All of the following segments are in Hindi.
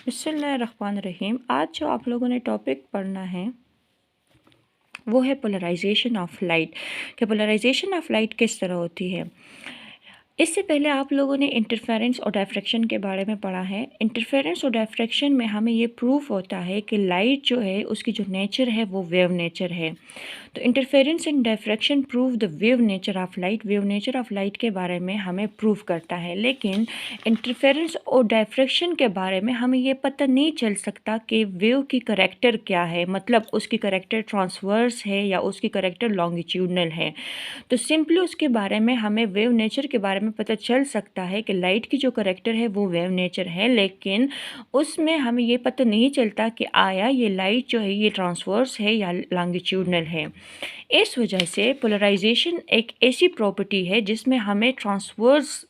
बिस्मिल्लाहिर्रहमानिर्रहीम। आज जो आप लोगों ने टॉपिक पढ़ना है वो है पोलराइजेशन ऑफ लाइट कि पोलराइजेशन ऑफ लाइट किस तरह होती है। इससे पहले आप लोगों ने इंटरफेरेंस और डायफ्रैक्शन के बारे में पढ़ा है। इंटरफेरेंस और डायफ्रैक्शन में हमें ये प्रूफ होता है कि लाइट जो है उसकी जो नेचर है वो वेव नेचर है। तो interference and diffraction prove the wave nature of light. Wave nature of light के बारे में हमें प्रूव करता है, लेकिन इंटरफेरेंस और डायफ्रैक्शन के बारे में हमें ये पता नहीं चल सकता कि वेव की करैक्टर क्या है, मतलब उसकी करैक्टर ट्रांसवर्स है या उसकी करैक्टर लॉन्गिट्यूडनल है। तो सिंपली उसके बारे में हमें वेव नेचर के बारे में पता चल सकता है कि लाइट की जो करैक्टर है वो वेव नेचर है, लेकिन उसमें हमें ये पता नहीं चलता कि आया ये लाइट जो है ये ट्रांसवर्स है या लॉन्गिट्यूडनल है। इस वजह से पोलराइजेशन एक ऐसी प्रॉपर्टी है जिसमें हमें ट्रांसवर्स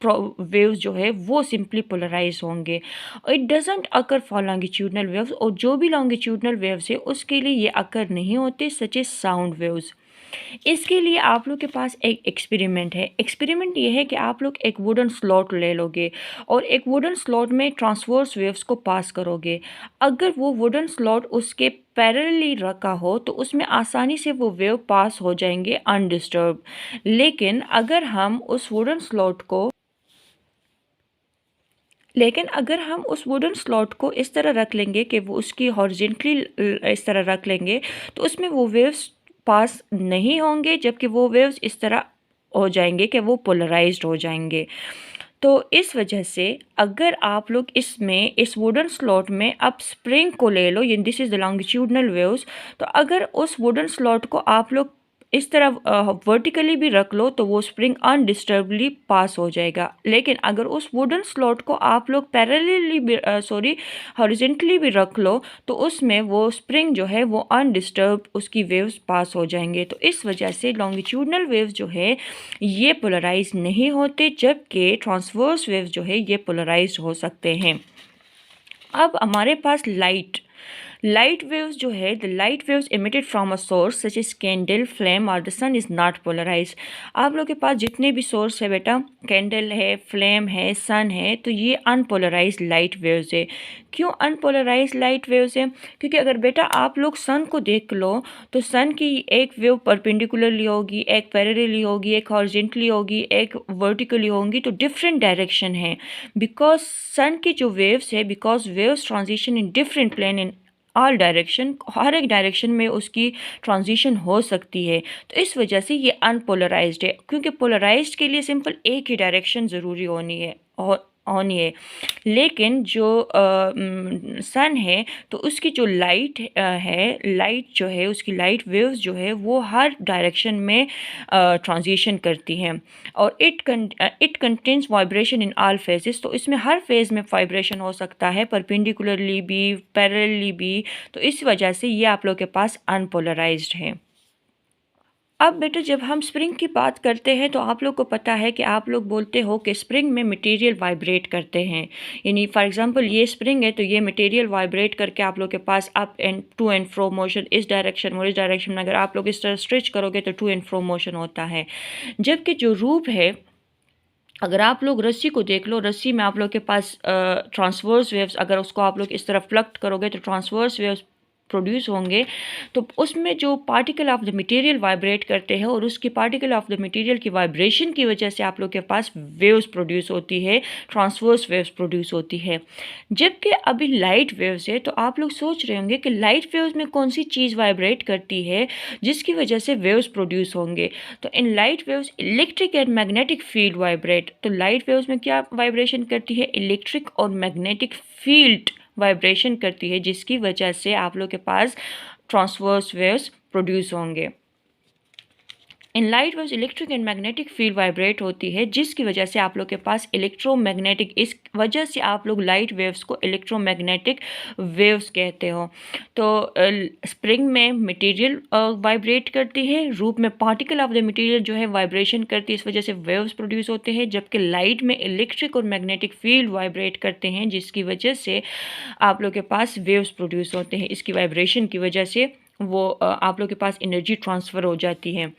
वेव्स जो है वो सिंपली पोलराइज होंगे। It doesn't occur for longitudinal waves, और जो भी लॉन्गिट्यूडनल वेव्स है उसके लिए ये अकर नहीं होते, सच एज साउंड वेव्स। इसके लिए आप लोग के पास एक एक्सपेरिमेंट है। एक्सपेरिमेंट ये है कि आप लोग एक वुडन स्लॉट ले लोगे और एक वुडन स्लॉट में ट्रांसवर्स वेव्स को पास करोगे। अगर वो वुडन स्लॉट उसके पैरेलली रखा हो तो उसमें आसानी से वो वेव पास हो जाएंगे अनडिस्टर्ब। लेकिन अगर हम उस वुडन स्लॉट को इस तरह रख लेंगे कि वो उसकी हॉरिजेंटली इस तरह रख लेंगे तो उसमें वो वेव्स पास नहीं होंगे, जबकि वो वेव्स इस तरह हो जाएंगे कि वो पोलराइज्ड हो जाएंगे। तो इस वजह से अगर आप लोग इसमें इस वुडन स्लॉट में अब स्प्रिंग को ले लो, this is the longitudinal waves, तो अगर उस वुडन स्लॉट को आप लोग इस तरह वर्टिकली भी रख लो तो वो स्प्रिंग अनडिस्टर्बली पास हो जाएगा। लेकिन अगर उस वुडन स्लॉट को आप लोग पैरेलली भी हॉरिजेंटली भी रख लो तो उसमें वो स्प्रिंग जो है वो अनडिस्टर्ब उसकी वेव्स पास हो जाएंगे। तो इस वजह से लॉन्गिट्यूडनल वेव्स जो है ये पोलराइज नहीं होते, जबकि ट्रांसवर्स वेव्स जो है ये पोलराइज हो सकते हैं। अब हमारे पास लाइट वेव्स जो है, the light waves emitted from a source such as candle, flame और the sun is not polarise. आप लोग के पास जितने भी सोर्स है बेटा, कैंडल है, फ्लेम है, सन है, तो ये अनपोलराइज लाइट वेव्स है। क्यों अनपोलराइज लाइट वेव्स है? क्योंकि अगर बेटा आप लोग सन को देख लो तो सन की एक वेव परपेंडिकुलरली होगी, एक पैरेलली होगी, एक हॉरिजेंटली होगी, एक वर्टिकली होंगी, तो डिफरेंट डायरेक्शन है। बिकॉज सन की जो वेव्स है, because waves transition in different plane in all direction, हर एक डायरेक्शन में उसकी ट्रांजिशन हो सकती है। तो इस वजह से ये अनपोलराइज्ड है, क्योंकि पोलराइज्ड के लिए सिंपल एक ही डायरेक्शन ज़रूरी होनी है। लेकिन जो सन है तो उसकी जो लाइट जो है उसकी लाइट वेव्स जो है वो हर डायरेक्शन में ट्रांजिशन करती हैं, और it contains vibration in all phases. तो इसमें हर फेज़ में वाइब्रेशन हो सकता है, परपेंडिकुलरली भी, पैरेलली भी। तो इस वजह से ये आप लोग के पास अनपोलराइज्ड है। अब बेटा जब हम स्प्रिंग की बात करते हैं तो आप लोग को पता है कि आप लोग बोलते हो कि स्प्रिंग में मटेरियल वाइब्रेट करते हैं। यानी फॉर एग्जांपल ये स्प्रिंग है तो ये मटेरियल वाइब्रेट करके आप लोग के पास up and to and fro motion, इस डायरेक्शन और इस डायरेक्शन में अगर आप लोग इस तरह स्ट्रेच करोगे तो टू एंड फ्रो मोशन होता है। जबकि जो रूप है, अगर आप लोग रस्सी को देख लो, रस्सी में आप लोग के पास ट्रांसवर्स वेव्स, अगर उसको आप लोग इस तरफ फ्लक्ट करोगे तो ट्रांसवर्स वेव्स प्रोड्यूस होंगे। तो उसमें जो particle of the material vibrate करते हैं और उसकी पार्टिकल ऑफ द मटेरियल की वाइब्रेशन की वजह से आप लोग के पास वेव्स प्रोड्यूस होती है, ट्रांसवर्स वेव्स प्रोड्यूस होती है। जबकि अभी लाइट वेव्स है तो आप लोग सोच रहे होंगे कि लाइट वेव्स में कौन सी चीज़ वाइब्रेट करती है जिसकी वजह से वेव्स प्रोड्यूस होंगे। तो in light waves electric and magnetic field vibrate. तो लाइट वेव्स में क्या वाइब्रेशन करती है? इलेक्ट्रिक और मैग्नेटिक फील्ड वाइब्रेशन करती है, जिसकी वजह से आप लोग के पास ट्रांसवर्स वेव्स प्रोड्यूस होंगे। In light waves electric and magnetic field vibrate होती है, जिसकी वजह से आप लोग के पास इलेक्ट्रोमैग्नेटिक, इस वजह से आप लोग लाइट वेव्स को इलेक्ट्रोमैग्नेटिक वेव्स कहते हो। तो स्प्रिंग में मटेरियल वाइब्रेट करती है, रूप में पार्टिकल ऑफ द मटेरियल जो है वाइब्रेशन करती है, इस वजह से वेव्स प्रोड्यूस होते हैं। जबकि लाइट में इलेक्ट्रिक और मैग्नेटिक फील्ड वाइब्रेट करते हैं, जिसकी वजह से आप लोग के पास वेव्स प्रोड्यूस होते हैं। इसकी वाइब्रेशन की वजह से वो आप लोग के पास एनर्जी ट्रांसफ़र हो जाती है।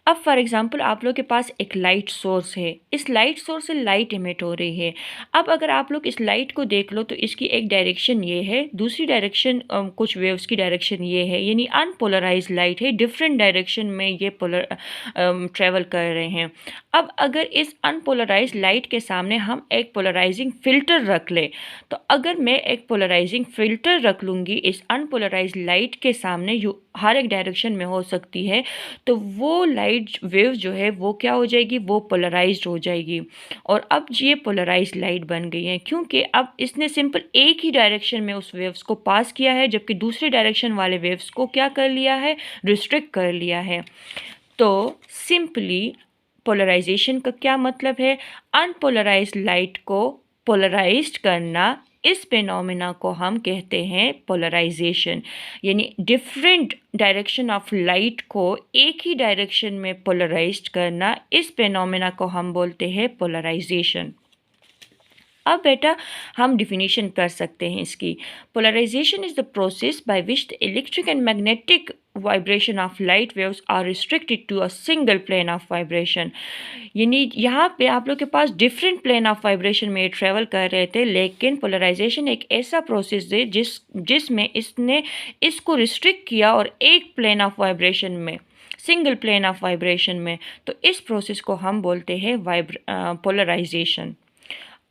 अब फॉर एग्ज़ाम्पल आप लोग के पास एक लाइट सोर्स है, इस लाइट सोर्स से लाइट एमिट हो रही है। अब अगर आप लोग इस लाइट को देख लो तो इसकी एक डायरेक्शन ये है, दूसरी डायरेक्शन कुछ वेव्स की डायरेक्शन ये है, यानी अनपोलराइज्ड लाइट है, डिफरेंट डायरेक्शन में ये ट्रेवल कर रहे हैं। अब अगर इस अनपोलराइज्ड लाइट के सामने हम एक पोलराइजिंग फ़िल्टर रख लें, तो अगर मैं एक पोलराइजिंग फ़िल्टर रख लूँगी इस अनपोलराइज्ड लाइट के सामने, जो हर एक डायरेक्शन में हो सकती है, तो वो लाइट वेव जो है वो क्या हो जाएगी, वो पोलराइज्ड हो जाएगी। और अब ये पोलराइज्ड लाइट बन गई है, क्योंकि अब इसने सिंपल एक ही डायरेक्शन में उस वेव्स को पास किया है, जबकि दूसरे डायरेक्शन वाले वेव्स को क्या कर लिया है, रिस्ट्रिक्ट कर लिया है। तो सिंपली पोलराइजेशन का क्या मतलब है, अनपोलराइज्ड लाइट को पोलराइज्ड करना। इस फिनोमेना को हम कहते हैं पोलराइजेशन, यानी डिफरेंट डायरेक्शन ऑफ लाइट को एक ही डायरेक्शन में पोलराइज्ड करना, इस फिनोमेना को हम बोलते हैं पोलराइजेशन। अब बेटा हम डिफिनीशन कर सकते हैं इसकी। Polarization is the process by which the electric and magnetic vibration of light waves are restricted to a single plane of vibration, यानी यहाँ पे आप लोग के पास डिफरेंट प्लेन ऑफ वाइब्रेशन में ट्रेवल कर रहे थे, लेकिन पोलराइजेशन एक ऐसा प्रोसेस है जिसमें इसने इसको रिस्ट्रिक्ट किया और एक प्लेन ऑफ वाइब्रेशन में, सिंगल प्लेन ऑफ वाइब्रेशन में। तो इस प्रोसेस को हम बोलते हैं पोलराइजेशन।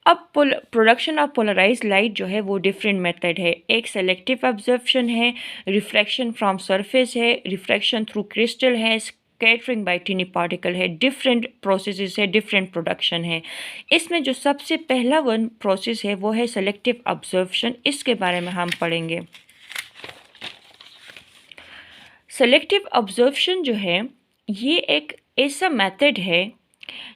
अब प्रोडक्शन ऑफ पोलराइज्ड लाइट जो है वो डिफरेंट मेथड है। एक सेलेक्टिव ऑब्जर्वेशन है, रिफ्रैक्शन फ्रॉम सरफेस है, रिफ्रैक्शन थ्रू क्रिस्टल है, स्कैटरिंग बाय टिनी पार्टिकल है। डिफरेंट प्रोसेसेस है, डिफरेंट प्रोडक्शन है। इसमें जो सबसे पहला वन प्रोसेस है वो है सेलेक्टिव ऑब्जर्वेशन, इसके बारे में हम पढ़ेंगे। सेलेक्टिव ऑब्जर्वेशन जो है ये एक ऐसा मेथड है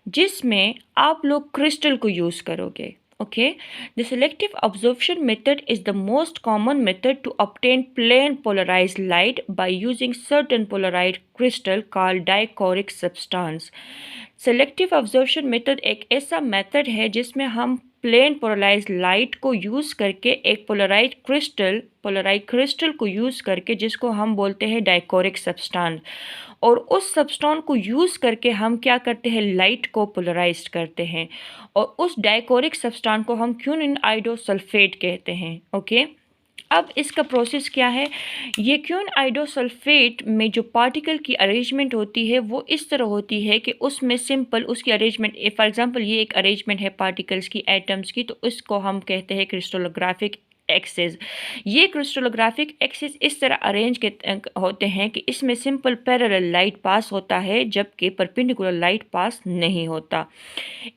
जिसमें आप लोग क्रिस्टल को यूज़ करोगे। Okay, the selective observation method is the most common method to obtain plain polarized light by using certain polarized crystal called dichroic substance। Selective observation method एक ऐसा मेथड है जिसमें हम प्लेन पोलराइज्ड लाइट को यूज़ करके एक पोलराइज्ड क्रिस्टल को यूज़ करके, जिसको हम बोलते हैं डाइकोरिक सब्सटेंस, और उस सब्सटेंस को यूज़ करके हम क्या करते हैं, लाइट को पोलराइज्ड करते हैं। और उस डाइकोरिक सब्सटेंस को हम क्यूनिन आइडोसल्फेट कहते हैं। ओके, अब इसका प्रोसेस क्या है, ये क्यून आइडोसल्फेट में जो पार्टिकल की अरेंजमेंट होती है वो इस तरह होती है कि उसमें सिंपल उसकी अरेंजमेंट, फॉर एग्जांपल ये एक अरेंजमेंट है पार्टिकल्स की, एटम्स की, तो इसको हम कहते हैं क्रिस्टलोग्राफिक एक्सिस। ये क्रिस्टलोग्राफिक एक्सिस इस तरह अरेंज के होते हैं कि इसमें सिंपल पैरेलल लाइट पास होता है, जबकि परपेंडिकुलर लाइट पास नहीं होता।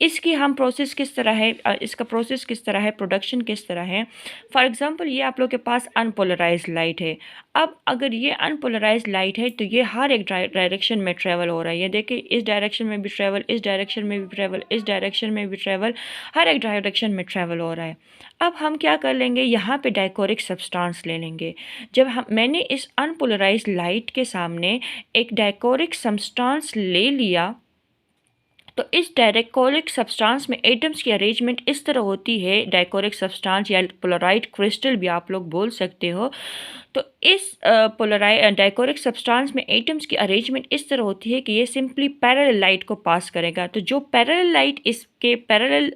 इसकी हम प्रोसेस किस तरह है, इसका प्रोसेस किस तरह है, प्रोडक्शन किस तरह है। फॉर एग्जांपल ये आप लोग के पास अनपोलराइज्ड लाइट है। अब अगर ये अनपोलराइज्ड लाइट है तो ये हर एक डायरेक्शन में ट्रेवल हो रहा है। ये देखिए, इस डायरेक्शन में भी ट्रेवल, इस डायरेक्शन में भी ट्रेवल, इस डायरेक्शन में भी ट्रेवल, हर एक डायरेक्शन में ट्रेवल हो रहा है। अब हम क्या कर लेंगे, यहाँ पे डाइकोरिक सब्सटेंस ले लेंगे। जब मैंने इस अनपोलराइज्ड लाइट के सामने एक डाइकोरिक सब्सटेंस ले लिया, तो इस डाइकोरिक सब्सटेंस में एटम्स की अरेंजमेंट इस तरह होती है, डाइकोरिक सब्सटेंस या पोलराइड क्रिस्टल भी आप लोग बोल सकते हो। तो इस डाइकोरिक सब्सटेंस में एटम्स की अरेंजमेंट इस तरह होती है कि ये सिंपली पैरेलल लाइट को पास करेगा। तो जो पैरेलल लाइट, इसके पैरेलल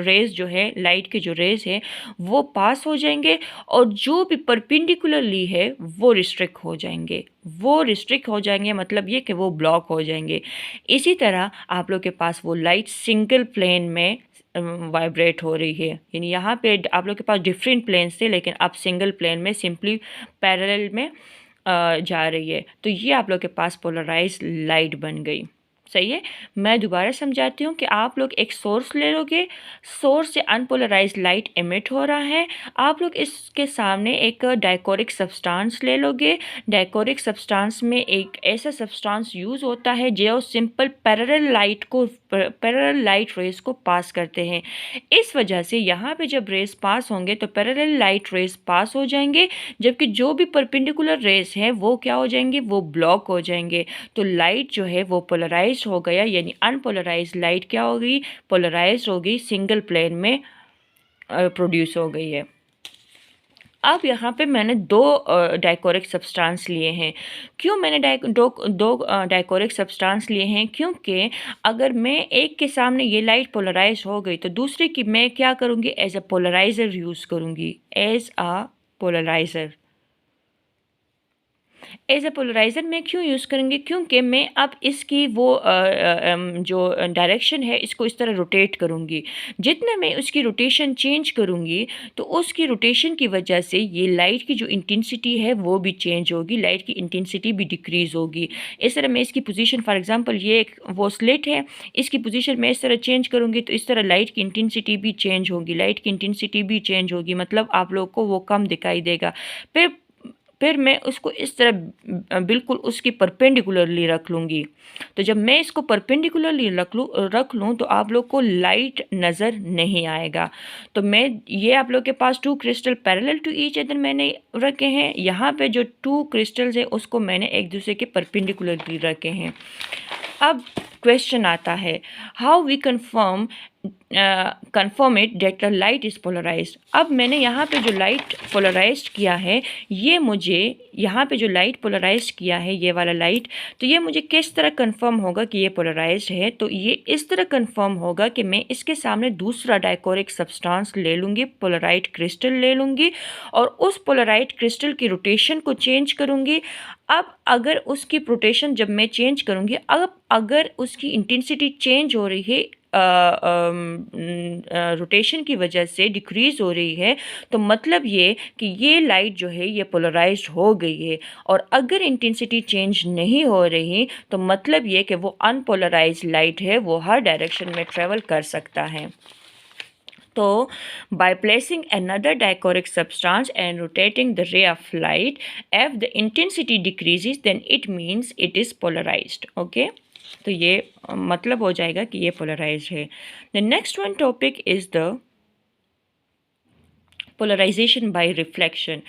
रेज जो है, लाइट के जो रेज है वो पास हो जाएंगे, और जो भी परपेंडिकुलरली है वो रिस्ट्रिक्ट हो जाएंगे। मतलब ये कि वो ब्लॉक हो जाएंगे। इसी तरह आप लोग के पास वो लाइट सिंगल प्लेन में वाइब्रेट हो रही है, यानी यहाँ पे आप लोग के पास डिफरेंट प्लेन्स थे, लेकिन अब सिंगल प्लेन में सिंपली पैरेलल में जा रही है। तो ये आप लोग के पास पोलराइज्ड लाइट बन गई। सही है, मैं दोबारा समझाती हूँ कि आप लोग एक सोर्स ले लोगे, सोर्स से अनपोलराइज्ड लाइट एमिट हो रहा है, आप लोग इसके सामने एक डाइकोरिक सब्सटेंस ले लोगे। डाइकोरिक सब्सटेंस में एक ऐसा सब्सटेंस यूज़ होता है जो सिंपल पैरेलल लाइट रेज को पास करते हैं। इस वजह से यहाँ पे जब रेज पास होंगे तो पैरेलल लाइट रेज पास हो जाएंगे, जबकि जो भी परपेंडिकुलर रेज हैं वो क्या हो जाएंगे, वो ब्लॉक हो जाएंगे। तो लाइट जो है वो पोलराइज हो गया, यानी अनपोलराइज्ड लाइट क्या होगी, पोलराइज होगी, सिंगल प्लेन में प्रोड्यूस हो गई है। अब यहाँ पे मैंने दो डाइकोरिक सब्सटेंस लिए हैं। क्यों मैंने दो डाइकोरिक सब्सटेंस लिए हैं? क्योंकि अगर मैं एक के सामने ये लाइट पोलराइज हो गई तो दूसरे की मैं क्या करूँगी, एज अ पोलराइज़र यूज़ करूँगी, as a polarizer. As a polarizer मैं क्यों यूज़ करूँगी? क्योंकि मैं अब इसकी वो जो डायरेक्शन है इसको इस तरह रोटेट करूँगी। जितना मैं उसकी रोटेशन चेंज करूँगी तो उसकी रोटेशन की वजह से ये लाइट की जो इंटेंसिटी है वो भी चेंज होगी, लाइट की इंटेंसिटी भी डिक्रीज़ होगी। इस तरह मैं इसकी पोजीशन, फॉर एग्जांपल ये एक वो स्लिट है, इसकी पोजीशन मैं इस तरह चेंज करूँगी तो इस तरह लाइट की इंटेंसिटी भी चेंज होगी, लाइट की इंटेंसिटी भी चेंज होगी, मतलब आप लोग को वो कम दिखाई देगा। फिर मैं उसको इस तरह बिल्कुल उसकी परपेंडिकुलरली रख लूँगी। तो जब मैं इसको परपेंडिकुलरली रख लूँ तो आप लोग को लाइट नज़र नहीं आएगा। तो मैं ये आप लोग के पास 2 crystal parallel to each other मैंने रखे हैं। यहाँ पे जो 2 क्रिस्टल्स हैं उसको मैंने एक दूसरे के परपेंडिकुलरली रखे हैं। अब क्वेश्चन आता है, how we confirm it that the light is polarized. अब मैंने यहाँ पे जो लाइट पोलराइज्ड किया है, ये मुझे यहाँ पे जो लाइट पोलराइज्ड किया है, ये वाला लाइट, तो ये मुझे किस तरह कंफर्म होगा कि ये पोलराइज्ड है? तो ये इस तरह कंफर्म होगा कि मैं इसके सामने दूसरा डाइकोरिक सब्सटेंस ले लूँगी, पोलराइड क्रिस्टल ले लूँगी और उस पोलराइड क्रिस्टल की रोटेशन को चेंज करूँगी। अब अगर उसकी रोटेशन जब मैं चेंज करूँगी, अब अगर उसकी इंटेंसिटी चेंज हो रही है, रोटेशन की वजह से डिक्रीज़ हो रही है, तो मतलब ये कि ये लाइट जो है ये पोलराइज्ड हो गई है। और अगर इंटेंसिटी चेंज नहीं हो रही तो मतलब ये कि वो अनपोलराइज्ड लाइट है, वो हर डायरेक्शन में ट्रेवल कर सकता है। तो by placing another dichoric substance and rotating the ray of light, if the intensity decreases then it means it is polarized. Okay, तो ये मतलब हो जाएगा कि ये polarized है. The next one topic is the polarization by reflection.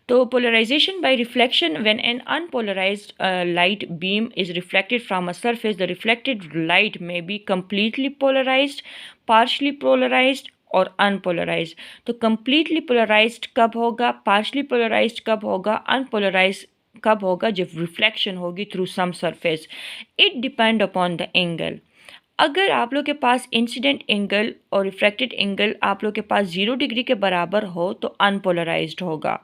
So polarization by reflection, when an unpolarized light beam is reflected from a surface, the reflected light may be completely polarized, partially polarized और अनपोलराइज्ड। तो कम्प्लीटली पोलराइज्ड कब होगा, पार्शली पोलराइज्ड कब होगा, अनपोलराइज्ड कब होगा? जब रिफ्लेक्शन होगी through some surface. It depend upon the angle. अगर आप लोग के पास इंसिडेंट एंगल और रिफ्रैक्टेड एंगल आप लोग के पास 0 डिग्री के बराबर हो तो अनपोलराइज्ड होगा,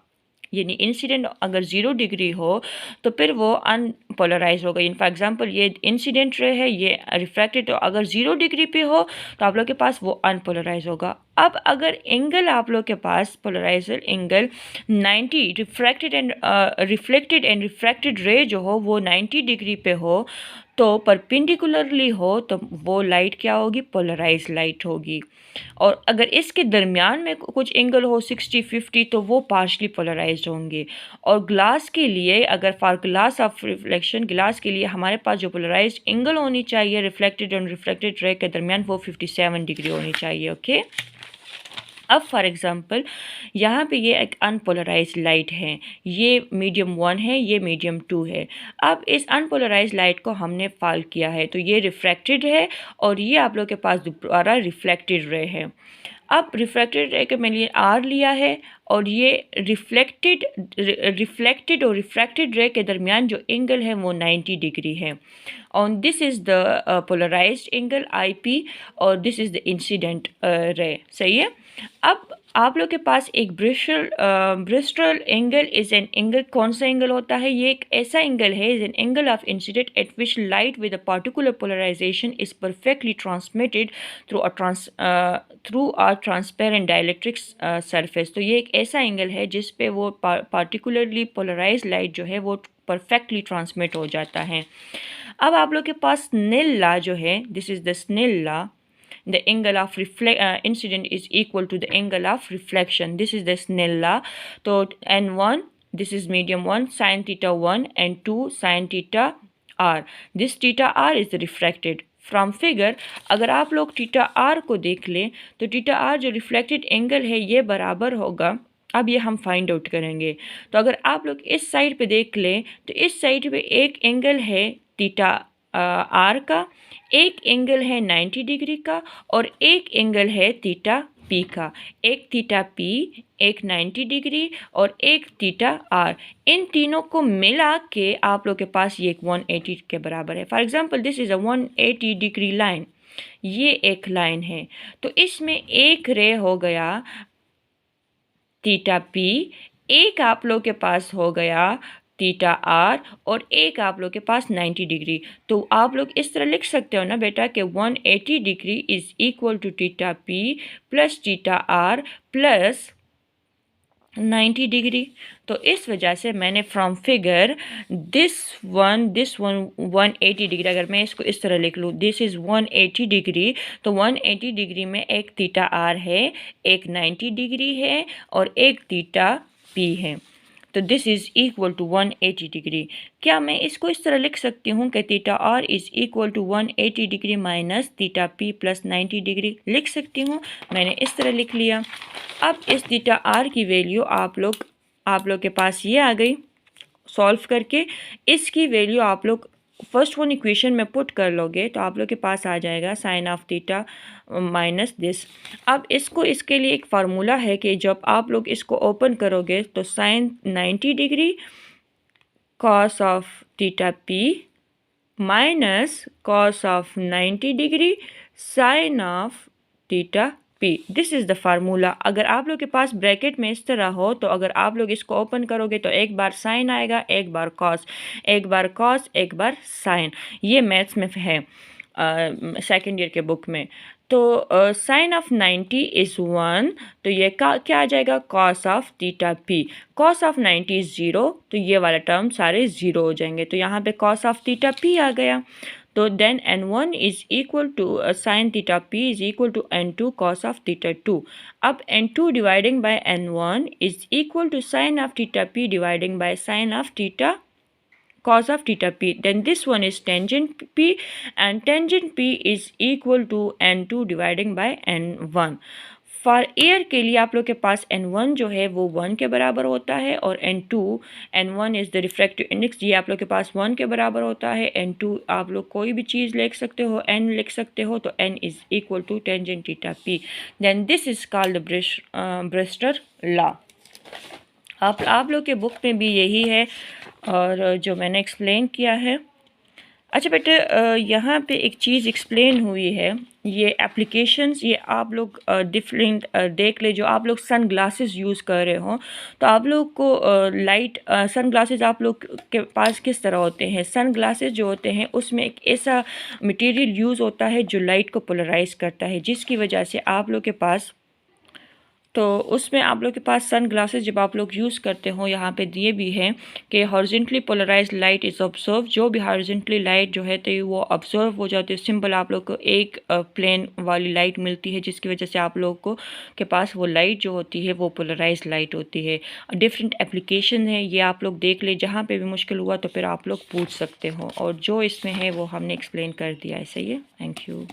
यानी इंसिडेंट अगर 0 डिग्री हो तो फिर वो अनपोलराइज होगा। इन फॉर एग्जांपल ये इंसिडेंट रे है, ये रिफ्रैक्टेड, तो अगर 0 डिग्री पे हो तो आप लोग के पास वो अनपोलराइज होगा। अब अगर एंगल आप लोग के पास polariser angle 90, reflected and refracted ray जो हो वो 90 डिग्री पे हो तो परपेंडिकुलरली हो तो वो लाइट क्या होगी? पोलराइज लाइट होगी। और अगर इसके दरमियान में कुछ एंगल हो 60-50 तो वो पार्शली पोलराइज्ड होंगे। और ग्लास के लिए, अगर for glass of reflection, glass के लिए हमारे पास जो पोलराइज्ड एंगल होनी चाहिए रिफ्लेक्टेड और रिफ्लेक्टेड रे के दरमियान वो 57 डिग्री होनी चाहिए। ओके, अब फॉर एग्ज़ाम्पल यहाँ पे ये एक अनपोलराइज लाइट है, ये मीडियम 1 है, ये मीडियम 2 है। अब इस अनपोलराइज लाइट को हमने फॉल किया है तो ये रिफ्रैक्टेड है और ये आप लोग के पास दोबारा रिफ्लेक्टेड रे है। अब रिफ्रैक्टेड रे के मैंने आर लिया है और ये रिफ्लेक्टेड और रिफ्रैक्टेड रे के दरमियान जो एंगल है वो 90 डिग्री है। और this is the polarized angle IP और this is the incident ray. सही है। अब आप लोग के पास एक Brewster angle is an angle. कौन सा एंगल होता है? ये एक ऐसा एंगल है, is an angle of incident at which light with a particular polarization is perfectly transmitted through a transparent dielectric surface. तो ये एक ऐसा एंगल है जिस पे वो पार्टिकुलरली पोलराइज लाइट जो है वो परफेक्टली ट्रांसमिट हो जाता है। अब आप लोग के पास स्नेल लॉ जो है, this is the Snell law, the angle of incident is equal to the angle of reflection. This is the Snell law. So n1, this is medium 1 sin theta 1 and 2 sin theta r. This theta r is the refracted. From figure अगर आप लोग थीटा आर को देख लें तो थीटा आर जो रिफ्लेक्टेड एंगल है ये बराबर होगा, अब ये हम फाइंड आउट करेंगे। तो अगर आप लोग इस साइड पे देख लें तो इस साइड पे एक एंगल है थीटा आर का, एक एंगल है 90 डिग्री का और एक एंगल है थीटा पी का, एक थीटा पी, एक 90 डिग्री और एक थीटा आर। इन तीनों को मिला के आप लोग के पास ये एक 180 के बराबर है। For example this is a 180 degree line, ये एक लाइन है, तो इसमें एक रे हो गया थीटा पी, एक आप लोग के पास हो गया थीटा आर और एक आप लोग के पास 90 डिग्री। तो आप लोग इस तरह लिख सकते हो ना बेटा कि 180 degree is equal to theta P plus theta R plus 90 degree. तो इस वजह से मैंने from figure this one 180 degree, अगर मैं इसको इस तरह लिख लूँ, दिस इज़ 180 डिग्री, तो 180 डिग्री में एक थीटा आर है, एक 90 डिग्री है और एक थीटा पी है। तो this is equal to 180 degree. क्या मैं इसको इस तरह लिख सकती हूँ कि theta R is equal to 180 degree minus theta P plus 90 degree? लिख सकती हूँ, मैंने इस तरह लिख लिया। अब इस थीटा आर की वैल्यू आप लोग के पास ये आ गई। सॉल्व करके इसकी वैल्यू आप लोग फर्स्ट वन इक्वेशन में पुट कर लोगे तो आप लोग के पास आ जाएगा sine of theta minus this. अब इसके लिए एक फार्मूला है कि जब आप लोग इसको ओपन करोगे तो sine 90 degree cos of theta P minus cos of 90 degree sine of theta P. This is the formula. अगर आप लोग के पास ब्रैकेट में इस तरह हो तो अगर आप लोग इसको ओपन करोगे तो एक बार साइन आएगा, एक बार कॉस, एक बार कॉस, एक बार साइन। ये मैथ्स में है सेकेंड ईयर के बुक में। तो साइन ऑफ 90 इज़ 1, तो ये क्या आ जाएगा? Cos of theta P. Cos of 90 is 0, तो ये वाला टर्म सारे 0 हो जाएंगे, तो यहाँ पे कॉस ऑफ थीटा पी आ गया। तो then n1 is equal to sine theta P is equal to n2 cos of theta 2। अब n2 dividing by n1 is equal to sine of theta P dividing by sine of theta cos of theta p. Then this one is tangent p and tangent p is equal to n2 dividing by n1. For air के लिए आप लोग के पास n1 जो है वो 1 के बराबर होता है और n1 is the refractive index, ये आप लोग के पास 1 के बराबर होता है। n2 आप लोग कोई भी चीज़ लिख सकते हो, n लिख सकते हो, तो n is equal to tangent theta p। Then this is called Brewster law. आप लोग के बुक में भी यही है और जो मैंने एक्सप्लेन किया है। अच्छा बेटे, यहाँ पे एक चीज़ एक्सप्लेन हुई है, ये एप्लीकेशंस, ये आप लोग डिफरेंट देख ले। जो आप लोग सन ग्लासेस यूज़ कर रहे हो तो आप लोग को लाइट सन ग्लासेस आप लोग के पास किस तरह होते हैं? सन ग्लासेस जो होते हैं उसमें एक ऐसा मटेरियल यूज़ होता है जो लाइट को पोलराइज करता है, जिसकी वजह से आप लोग के पास, तो उसमें आप लोग के पास सन ग्लासेस जब आप लोग यूज़ करते हो, यहाँ पे दिए भी हैं कि horizontally polarize light is observe. जो भी हॉरिजॉन्टली लाइट जो है तो वो ऑब्जर्व हो जाती है। सिंपल आप लोग को एक प्लेन वाली लाइट मिलती है, जिसकी वजह से आप लोग को के पास वो लाइट जो होती है वो पोलराइज लाइट होती है। डिफरेंट एप्लीकेशन है, ये आप लोग देख ले। जहाँ पर भी मुश्किल हुआ तो फिर आप लोग पूछ सकते हो, और जो इसमें है वो हमने एक्सप्लेन कर दिया है। सही है, थैंक यू।